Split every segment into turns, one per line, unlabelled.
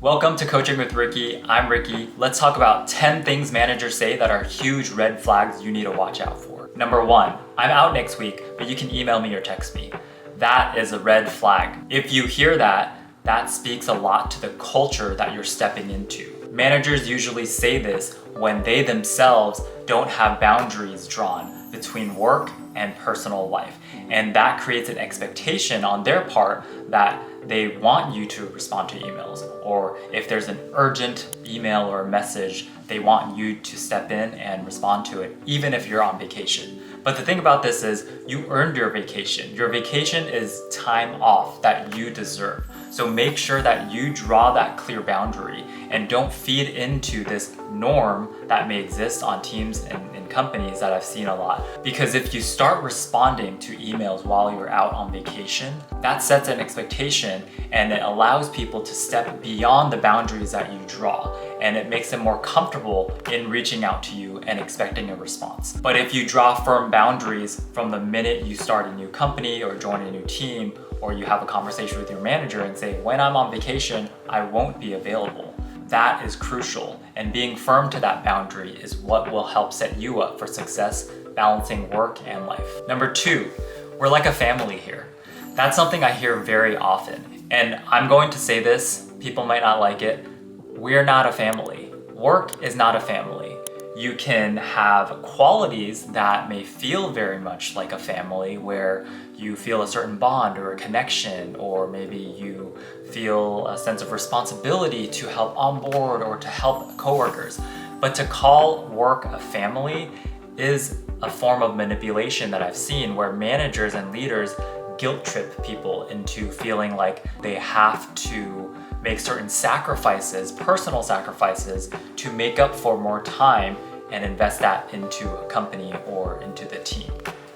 Welcome to Coaching with Ricky. I'm Ricky. Let's talk about 10 things managers say that are huge red flags you need to watch out for. Number 1, I'm out next week, but you can email me or text me. That is a red flag. If you hear that, that speaks a lot to the culture that you're stepping into. Managers usually say this when they themselves don't have boundaries drawn between work and personal life. And that creates an expectation on their part that they want you to respond to emails, or if there's an urgent email or message, they want you to step in and respond to it, even if you're on vacation. But the thing about this is you earned your vacation. Your vacation is time off that you deserve. So make sure that you draw that clear boundary and don't feed into this norm that may exist on teams and companies that I've seen a lot. Because if you start responding to emails while you're out on vacation, that sets an expectation and it allows people to step beyond the boundaries that you draw. And it makes them more comfortable in reaching out to you and expecting a response. But if you draw firm boundaries from the minute you start a new company or join a new team, or you have a conversation with your manager and say, when I'm on vacation, I won't be available. That is crucial, and being firm to that boundary is what will help set you up for success, balancing work and life. Number 2, we're like a family here. That's something I hear very often, and I'm going to say this, people might not like it, we're not a family. Work is not a family. You can have qualities that may feel very much like a family, where you feel a certain bond or a connection, or maybe you feel a sense of responsibility to help onboard or to help coworkers. But to call work a family is a form of manipulation that I've seen, where managers and leaders guilt trip people into feeling like they have to make certain sacrifices, personal sacrifices, to make up for more time and invest that into a company or into the team.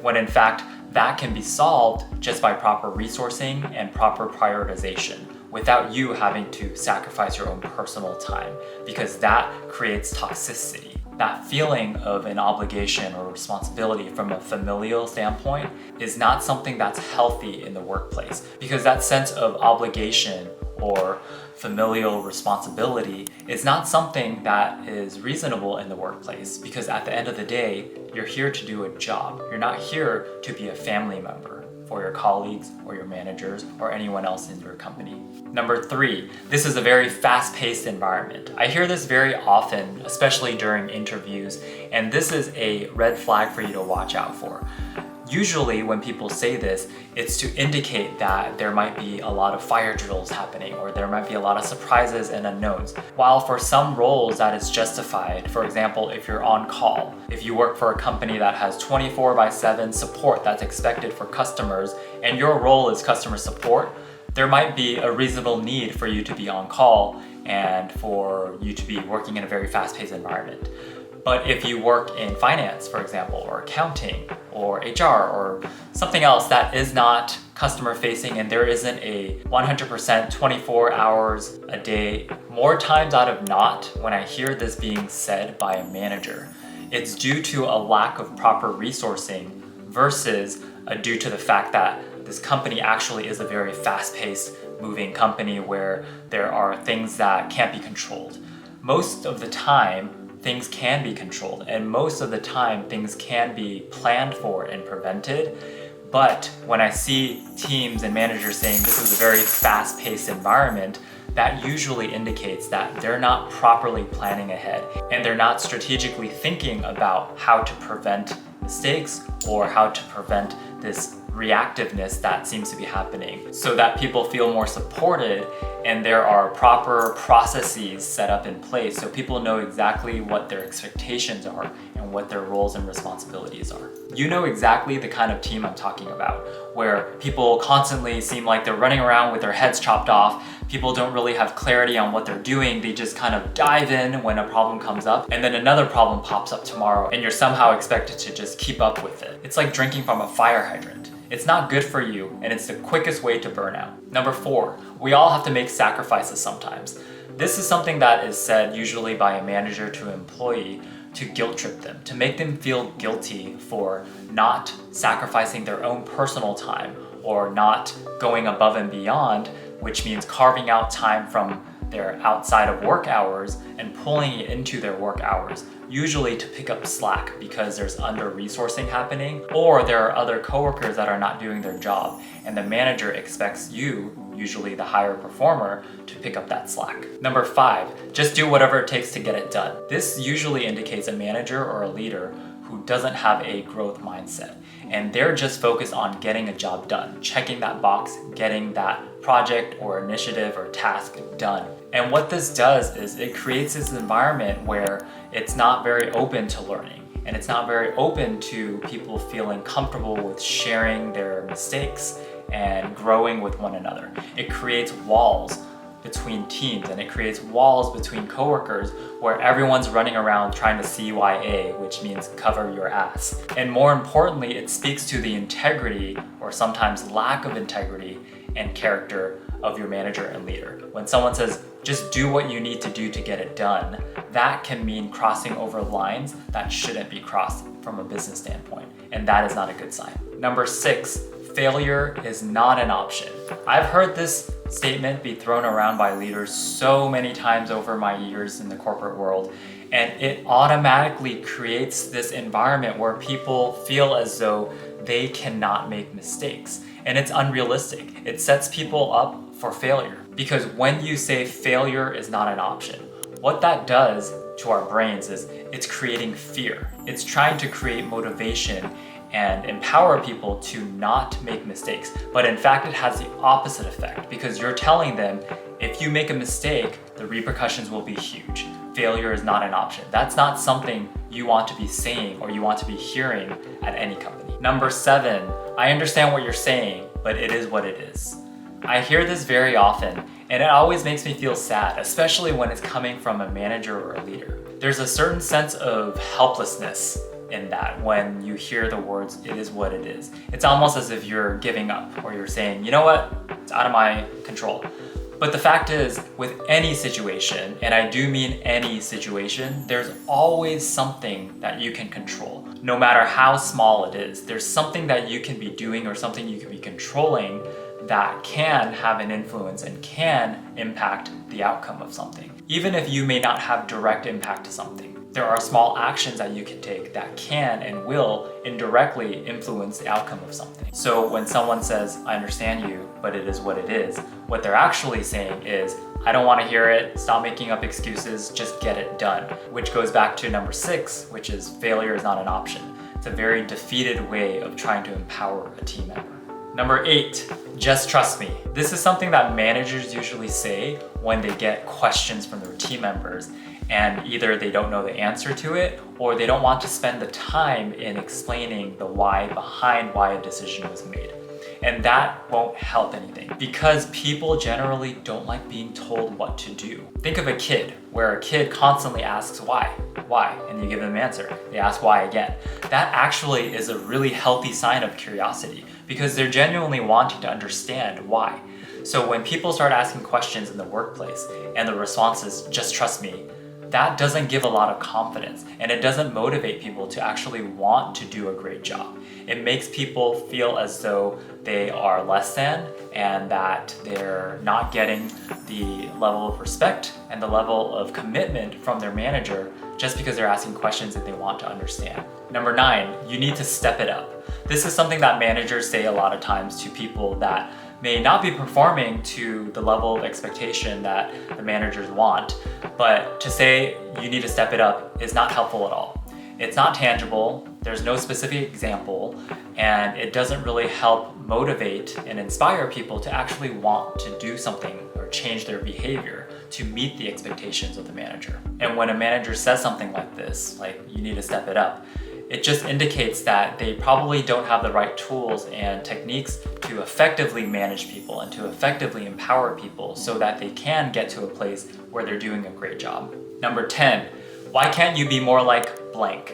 When in fact, that can be solved just by proper resourcing and proper prioritization without you having to sacrifice your own personal time, because that creates toxicity. That feeling of an obligation or responsibility from a familial standpoint is not something that's healthy in the workplace, because that sense of obligation or familial responsibility is not something that is reasonable in the workplace, because at the end of the day, you're here to do a job. You're not here to be a family member for your colleagues or your managers or anyone else in your company. Number 3, this is a very fast-paced environment. I hear this very often, especially during interviews, and this is a red flag for you to watch out for. Usually when people say this, it's to indicate that there might be a lot of fire drills happening, or there might be a lot of surprises and unknowns. While for some roles that is justified, for example, if you're on call, if you work for a company that has 24/7 support that's expected for customers, and your role is customer support, there might be a reasonable need for you to be on call and for you to be working in a very fast-paced environment. But if you work in finance, for example, or accounting, or HR, or something else that is not customer facing, and there isn't a 100% 24 hours a day, more times out of not, when I hear this being said by a manager, it's due to a lack of proper resourcing versus due to the fact that this company actually is a very fast-paced moving company where there are things that can't be controlled. Most of the time, things can be controlled, and most of the time things can be planned for and prevented. But when I see teams and managers saying this is a very fast-paced environment, that usually indicates that they're not properly planning ahead, and they're not strategically thinking about how to prevent mistakes or how to prevent this reactiveness that seems to be happening, so that people feel more supported and there are proper processes set up in place so people know exactly what their expectations are and what their roles and responsibilities are. You know exactly the kind of team I'm talking about, where people constantly seem like they're running around with their heads chopped off. People don't really have clarity on what they're doing. They just kind of dive in when a problem comes up, and then another problem pops up tomorrow, and you're somehow expected to just keep up with it. It's like drinking from a fire hydrant. It's not good for you, and it's the quickest way to burn out. Number 4, we all have to make sacrifices sometimes. This is something that is said usually by a manager to an employee to guilt trip them, to make them feel guilty for not sacrificing their own personal time or not going above and beyond, which means carving out time from their outside of work hours and pulling it into their work hours, usually to pick up slack because there's under-resourcing happening, or there are other coworkers that are not doing their job, and the manager expects you, usually the higher performer, to pick up that slack. Number 5, just do whatever it takes to get it done. This usually indicates a manager or a leader who doesn't have a growth mindset, and they're just focused on getting a job done, checking that box, getting that project or initiative or task done. And what this does is it creates this environment where it's not very open to learning, and it's not very open to people feeling comfortable with sharing their mistakes and growing with one another. It creates walls between teams, and it creates walls between coworkers where everyone's running around trying to CYA, which means cover your ass. And more importantly, it speaks to the integrity, or sometimes lack of integrity and character, of your manager and leader. When someone says, just do what you need to do to get it done, that can mean crossing over lines that shouldn't be crossed from a business standpoint, and that is not a good sign. Number 6, failure is not an option. I've heard this statement be thrown around by leaders so many times over my years in the corporate world, and it automatically creates this environment where people feel as though they cannot make mistakes, and it's unrealistic. It sets people up for failure, because when you say failure is not an option, what that does to our brains is it's creating fear. It's trying to create motivation and empower people to not make mistakes. But in fact, it has the opposite effect, because you're telling them, if you make a mistake, the repercussions will be huge. Failure is not an option. That's not something you want to be saying or you want to be hearing at any company. Number 7, I understand what you're saying, but it is what it is. I hear this very often, and it always makes me feel sad, especially when it's coming from a manager or a leader. There's a certain sense of helplessness in that when you hear the words, it is what it is. It's almost as if you're giving up, or you're saying, you know what, it's out of my control. But the fact is, with any situation, and I do mean any situation, there's always something that you can control. No matter how small it is, there's something that you can be doing or something you can be controlling that can have an influence and can impact the outcome of something. Even if you may not have direct impact to something, there are small actions that you can take that can and will indirectly influence the outcome of something. So when someone says, I understand you, but it is what it is, what they're actually saying is, I don't want to hear it, stop making up excuses, just get it done. Which goes back to number 6, which is failure is not an option. It's a very defeated way of trying to empower a team member. Number 8, just trust me. This is something that managers usually say when they get questions from their team members, and either they don't know the answer to it, or they don't want to spend the time in explaining the why behind why a decision was made. And that won't help anything, because people generally don't like being told what to do. Think of a kid, where a kid constantly asks why, and you give them an answer. They ask why again. That actually is a really healthy sign of curiosity, because they're genuinely wanting to understand why. So when people start asking questions in the workplace and the response is, just trust me, that doesn't give a lot of confidence, and it doesn't motivate people to actually want to do a great job. It makes people feel as though they are less than, and that they're not getting the level of respect and the level of commitment from their manager just because they're asking questions that they want to understand. Number 9, you need to step it up. This is something that managers say a lot of times to people that may not be performing to the level of expectation that the managers want, but to say you need to step it up is not helpful at all. It's not tangible, there's no specific example, and it doesn't really help motivate and inspire people to actually want to do something or change their behavior to meet the expectations of the manager. And when a manager says something like this, like you need to step it up, it just indicates that they probably don't have the right tools and techniques to effectively manage people and to effectively empower people so that they can get to a place where they're doing a great job. Number 10, why can't you be more like blank?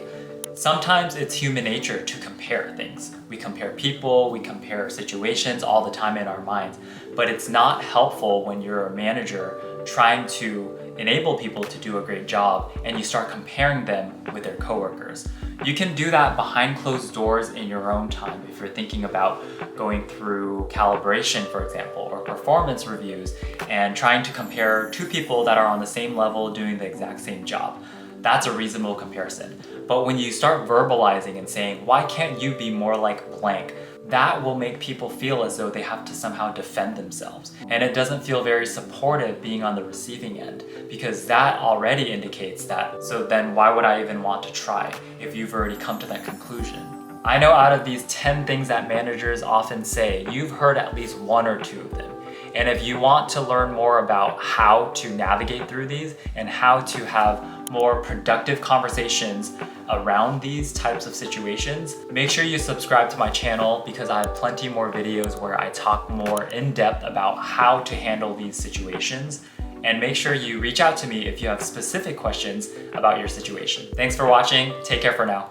Sometimes it's human nature to compare things. We compare people, we compare situations all the time in our minds, but it's not helpful when you're a manager trying to enable people to do a great job and you start comparing them with their coworkers. You can do that behind closed doors in your own time if you're thinking about going through calibration, for example, or performance reviews and trying to compare two people that are on the same level doing the exact same job. That's a reasonable comparison. But when you start verbalizing and saying, why can't you be more like blank? That will make people feel as though they have to somehow defend themselves. And it doesn't feel very supportive being on the receiving end, because that already indicates that. So then why would I even want to try if you've already come to that conclusion? I know out of these 10 things that managers often say, you've heard at least one or two of them. And if you want to learn more about how to navigate through these and how to have more productive conversations around these types of situations, make sure you subscribe to my channel because I have plenty more videos where I talk more in depth about how to handle these situations. And make sure you reach out to me if you have specific questions about your situation. Thanks for watching. Take care for now.